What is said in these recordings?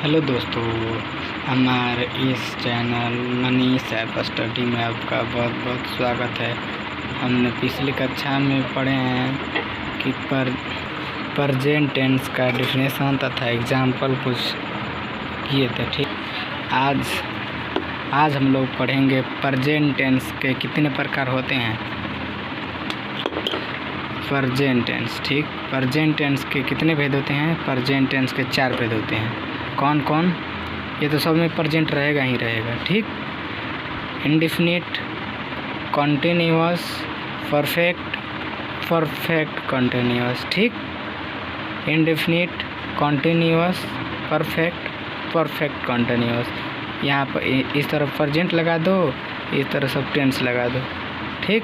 Hello दोस्तों, हमारे इस चैनल मनीष ऐप स्टडी में आपका बहुत बहुत स्वागत है। हमने पिछली कक्षा में पढ़े हैं कि प्रेजेंट टेंस का डेफिनेशन तथा एग्जाम्पल कुछ किए थे। ठीक, आज हम लोग पढ़ेंगे प्रेजेंट टेंस के कितने प्रकार होते हैं। प्रेजेंट टेंस, ठीक, प्रेजेंट टेंस के कितने भेद होते हैं? प्रेजेंट टेंस के 4 भेद होते हैं। कौन कौन? ये तो सब में प्रेजेंट रहेगा ही रहेगा। ठीक, इंडेफिनिट, कॉन्टिन्यूअस, परफेक्ट कॉन्टिन्यूअस। ठीक, इंडेफिनिट, कॉन्टिन्यूअस, परफेक्ट कॉन्टिन्यूअस। यहाँ पर इस तरफ प्रेजेंट लगा दो, इस तरफ सब टेंस लगा दो। ठीक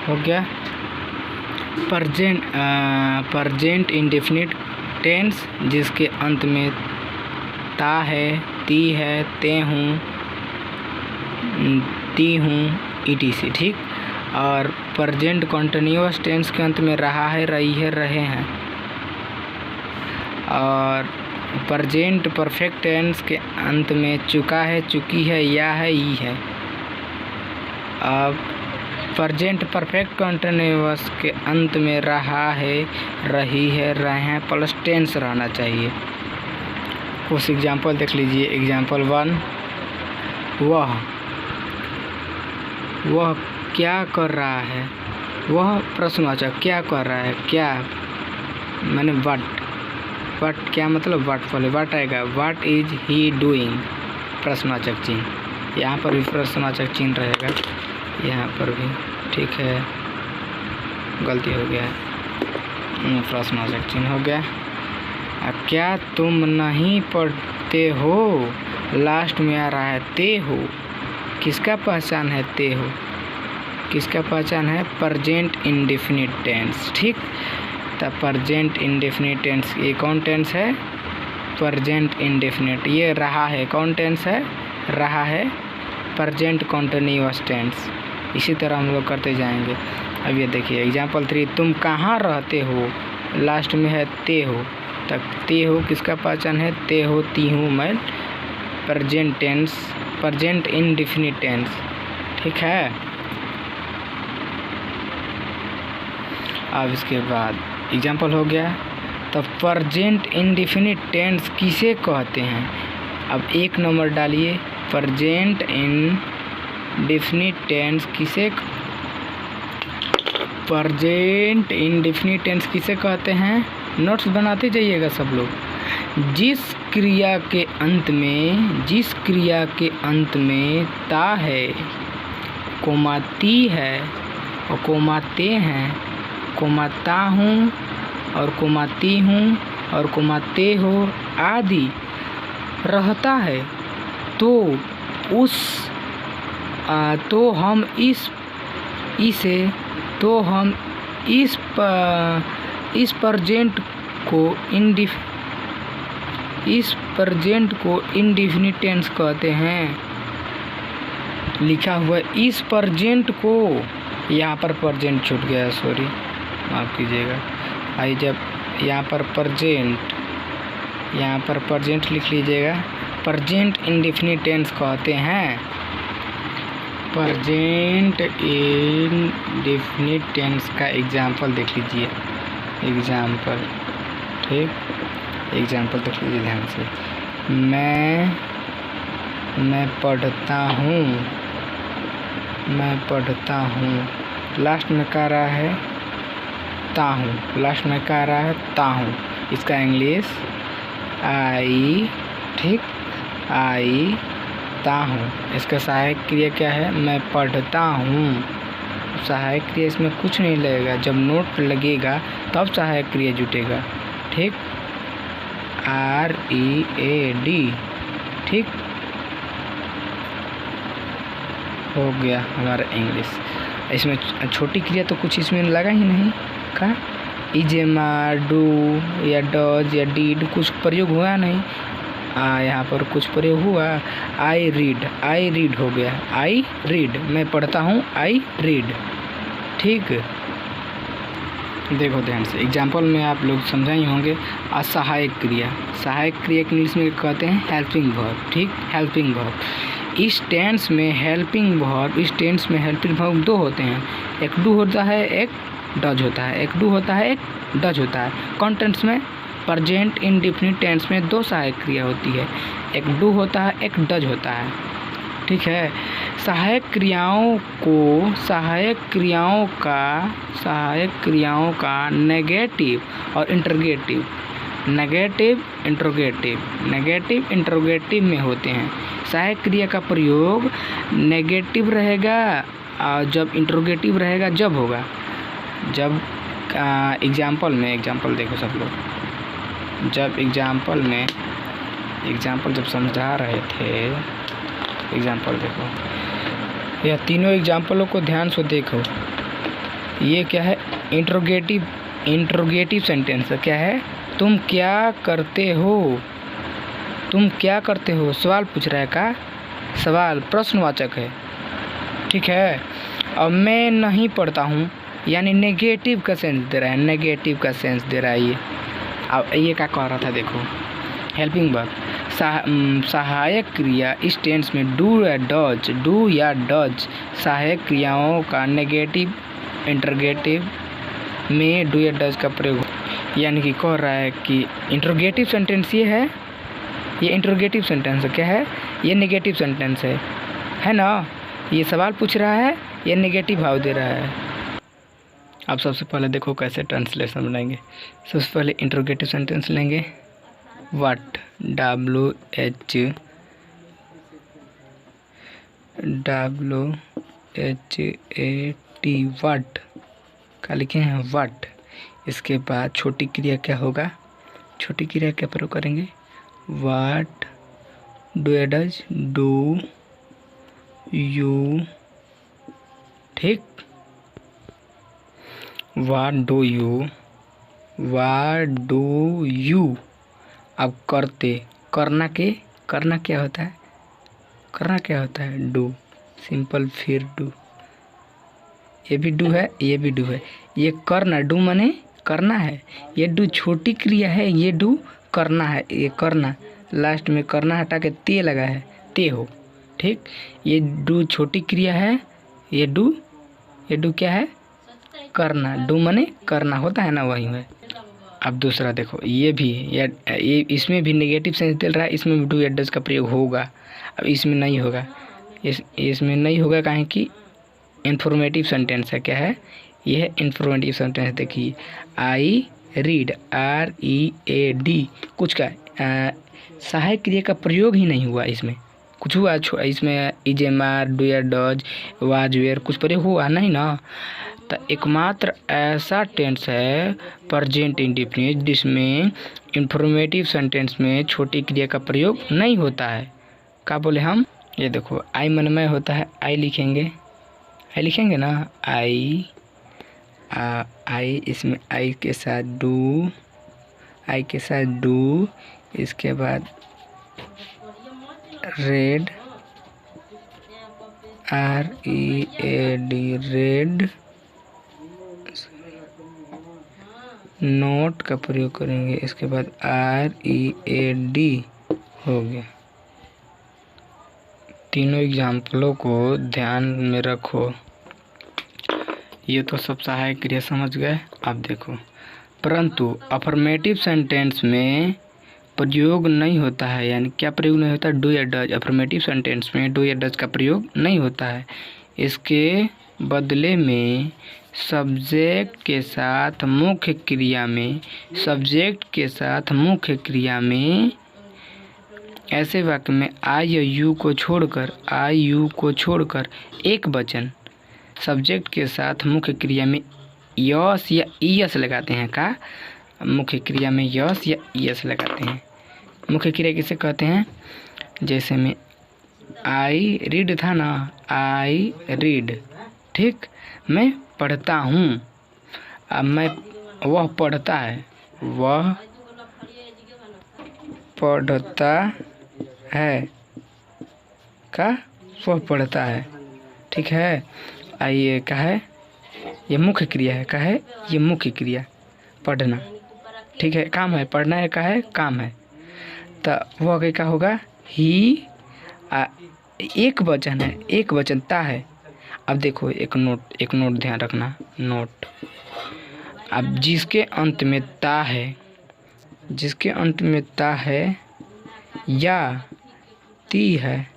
हो गया। प्रेजेंट इंडेफिनिट टेंस जिसके अंत में ता है, ती है, ते हूँ, ती हूँ, etc। ठीक, और प्रेजेंट कॉन्टिन्यूअस टेंस के अंत में रहा है, रही है, रहे हैं। और प्रेजेंट परफेक्ट टेंस के अंत में चुका है, चुकी है, या है, ई है। अब प्रेजेंट परफेक्ट कॉन्टिन्यूअस के अंत में रहा है, रही है, रहे हैं प्लस टेंस रहना चाहिए। कुछ एग्जाम्पल देख लीजिए। एग्जाम्पल 1, वह क्या कर रहा है। वह प्रश्नवाचक क्या कर रहा है, क्या मैंने वट क्या मतलब वट पहले वट आएगा। व्हाट इज ही डूइंग, प्रश्नवाचक चिन्ह। यहाँ पर भी प्रश्नवाचक चिन्ह रहेगा, यहाँ पर भी। ठीक है, गलती हो गया, प्रश्नवाचक चिन्ह हो गया। क्या तुम नहीं पढ़ते हो, लास्ट में आ रहा है ते हो। किसका पहचान है ते हो? किसका पहचान है? Present indefinite tense. ठीक, तो प्रेजेंट इंडेफिनिट टेंस ये कौन टेंस है? Present indefinite. ये रहा है, कौन टेंस है? रहा है, प्रेजेंट कॉन्टिन्यूअस टेंस। इसी तरह हम लोग करते जाएंगे। अब ये देखिए एग्जाम्पल 3, तुम कहाँ रहते हो, लास्ट में है ते हो। तक ते हो किसका पहचान है? ते हो, ती हूँ, मैं, present tense, present indefinite tense. ठीक है। अब इसके बाद एग्जाम्पल हो गया। तो प्रेजेंट इंडेफिनिट टेंस किसे कहते हैं? अब 1 नंबर डालिए। प्रेजेंट इंडेफिनिट टेंस किसे, प्रेजेंट इंडेफिनिट टेंस किसे कहते हैं? नोट्स बनाते जाइएगा सब लोग। जिस क्रिया के अंत में ता है, कोमा ती है और कोमा ते हैं, कोमा ता हूँ और कोमा ती हूँ और कोमा ते हो आदि रहता है, तो हम इस प्रेजेंट को इंडेफिनिट टेंस कहते हैं। लिखा हुआ इस प्रेजेंट को, यहाँ पर प्रेजेंट छूट गया, सॉरी, माफ़ कीजिएगा। आई जब यहाँ पर प्रेजेंट लिख लीजिएगा। प्रेजेंट इंडेफिनिट टेंस कहते हैं। प्रेजेंट इंडेफिनिट टेंस का एग्जाम्पल देख लीजिए। एग्जाम्पल, ठीक, एग्जाम्पल देख लीजिए ध्यान से। मैं पढ़ता हूँ, लास्ट में कह रहा है ता हूँ, लास्ट में कह रहा है ता हूँ। इसका इंग्लिश आई, ठीक, आई ता हूँ। इसका सहायक क्रिया क्या है? मैं पढ़ता हूँ। सहायक क्रिया इसमें कुछ नहीं लगेगा, जब नोट लगेगा तब सहायक क्रिया जुटेगा। ठीक, READ। ठीक हो गया हमारा इंग्लिश। इसमें छोटी क्रिया तो कुछ इसमें लगा ही नहीं का। इजेमा, डू या डज या डीड कुछ प्रयोग हुआ नहीं। यहाँ पर कुछ प्रयोग हुआ। आई रीड हो गया। आई रीड, मैं पढ़ता हूँ, आई रीड। ठीक, देखो ध्यान से, एग्जाम्पल में आप लोग समझा ही होंगे। असहायक क्रिया, सहायक क्रिया के इंग्लिश में कहते हैं हेल्पिंग वर्ब, ठीक, हेल्पिंग वर्ब। इस टेंस में हेल्पिंग वर्ब दो होते हैं, एक डू होता है, एक डज होता है, एक डू होता है, एक डज होता है। कौन टेंस में? प्रेजेंट इंडेफिनिट टेंस में दो सहायक क्रिया होती है, एक डू होता है, एक डज होता है, ठीक है। सहायक क्रियाओं का नेगेटिव और इंट्रोगेटिव में होते हैं। सहायक क्रिया का प्रयोग नेगेटिव रहेगा और जब इंट्रोगेटिव रहेगा जब होगा, जब एग्जाम्पल देखो सब लोग, जब एग्जाम्पल जब समझा रहे थे, एग्जाम्पल देखो, यह तीनों एग्जाम्पलों को ध्यान से देखो। ये क्या है? इंट्रोगेटिव सेंटेंस है। क्या है? तुम क्या करते हो, सवाल पूछ रहा है का? सवाल प्रश्नवाचक है, ठीक है। अब मैं नहीं पढ़ता हूँ, यानी नेगेटिव का सेंस दे रहा है, ये। अब ये क्या कह रहा था देखो, हेल्पिंग वर्ब, सहायक क्रिया इस टेंस में डू या डज सहायक क्रियाओं का नेगेटिव इंट्रोगेटिव में डू या डज का प्रयोग, यानी कि कह रहा है कि इंट्रोगेटिव सेंटेंस ये है, ये इंट्रोगेटिव सेंटेंस है। क्या है? ये नेगेटिव सेंटेंस है ना। ये सवाल पूछ रहा है, ये नेगेटिव भाव दे रहा है। अब सबसे पहले देखो कैसे ट्रांसलेशन बनाएंगे। सबसे पहले इंट्रोगेटिव सेंटेंस लेंगे, व्हाट, WHAT, व्हाट का लिखे हैं, व्हाट। इसके बाद छोटी क्रिया क्या होगा? छोटी क्रिया क्या प्रयोग करेंगे? व्हाट, डू या डज, डू यू, ठीक। What do you. अब करना क्या होता है? डू, सिंपल, फिर डू, ये भी डू है, ये भी डू है। ये करना, डू माने करना है, ये डू छोटी क्रिया है, ये डू करना है, ये करना, लास्ट में करना हटा के ते लगा है, ते हो, ठीक। ये डू छोटी क्रिया है, ये डू क्या है? करना, डू माने करना होता है ना, वही है। अब दूसरा देखो, ये इसमें भी नेगेटिव सेंस दे रहा है, इसमें भी डू या डज का प्रयोग होगा। अब इसमें नहीं होगा, इसमें नहीं होगा, काहे कि इंफॉर्मेटिव सेंटेंस है। क्या है? ये है इंफॉर्मेटिव सेंटेंस। देखिए, आई रीड, READ, कुछ का सहायक क्रिया का प्रयोग ही नहीं हुआ, इसमें कुछ हुआ? इसमें इजेमार, डू या डज, वाज, वेयर कुछ प्रयोग हुआ नहीं ना। तो एकमात्र ऐसा टेंस है प्रेजेंट इंडेफिनिट जिसमें इंफॉर्मेटिव सेंटेंस में छोटी क्रिया का प्रयोग नहीं होता है। क्या बोले हम? ये देखो, आई मनमय होता है, आई लिखेंगे ना, आई, इसमें आई के साथ डू, इसके बाद रेड, READ, रेड, नोट का प्रयोग करेंगे, इसके बाद READ हो गया। तीनों एग्जाम्पलों को ध्यान में रखो। ये तो सब सहायक क्रिया समझ गए। अब देखो, परंतु अफर्मेटिव सेंटेंस में प्रयोग नहीं होता है, यानी क्या प्रयोग नहीं होता? डू या डज। अफर्मेटिव सेंटेंस में डू या डज का प्रयोग नहीं होता है। इसके बदले में सब्जेक्ट के साथ मुख्य क्रिया में ऐसे वाक्य में आई और यू को छोड़कर एक वचन सब्जेक्ट के साथ मुख्य क्रिया में यस या ईएस लगाते हैं। का मुख्य क्रिया में यस या ईएस लगाते हैं। मुख्य क्रिया किसे कहते हैं? जैसे में आई रीड था ना, आई रीड, ठीक, मैं पढ़ता हूँ। अब वह पढ़ता है, वह पढ़ता है, ठीक है। आइए क्या है? ये मुख्य क्रिया है, का है ये मुख्य क्रिया पढ़ना, ठीक है। काम है, पढ़ना है, का है काम है। तो वो आगे क्या होगा, ही एक वचन है, एक वचन ता है। अब देखो एक नोट ध्यान रखना, नोट। अब जिसके अंत में ता है, जिसके अंत में ता है या ती है,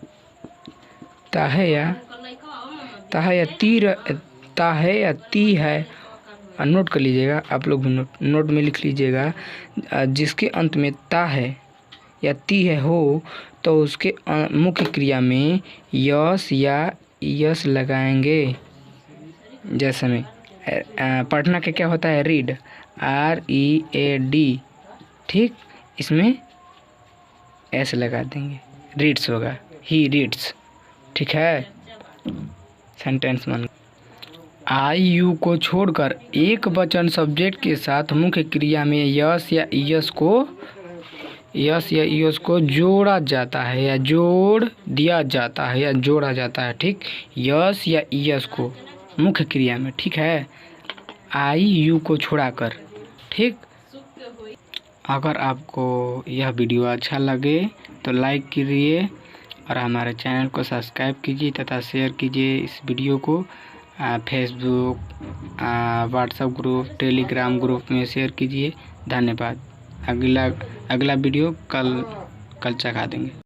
ता है या ती है, नोट कर लीजिएगा आप लोग भी, नोट में लिख लीजिएगा। जिसके अंत में ता है या ती है हो तो उसके मुख्य क्रिया में यस या यस लगाएंगे। जैसे में पढ़ना का क्या होता है, रीड, READ, ठीक, इसमें एस लगा देंगे, रीड्स होगा, ही रीड्स, ठीक है। सेंटेंस बन। आई यू को छोड़कर एक वचन सब्जेक्ट के साथ मुख्य क्रिया में यस या यस को जोड़ा जाता है या जोड़ दिया जाता है या जोड़ा जाता है, ठीक, यस या यस को मुख्य क्रिया में, ठीक है, आई यू को छोड़ाकर, ठीक। अगर आपको यह वीडियो अच्छा लगे तो लाइक कीजिए और हमारे चैनल को सब्सक्राइब कीजिए तथा शेयर कीजिए इस वीडियो को Facebook, WhatsApp group, Telegram group में शेयर कीजिए। धन्यवाद। अगला वीडियो कल चढ़ा देंगे।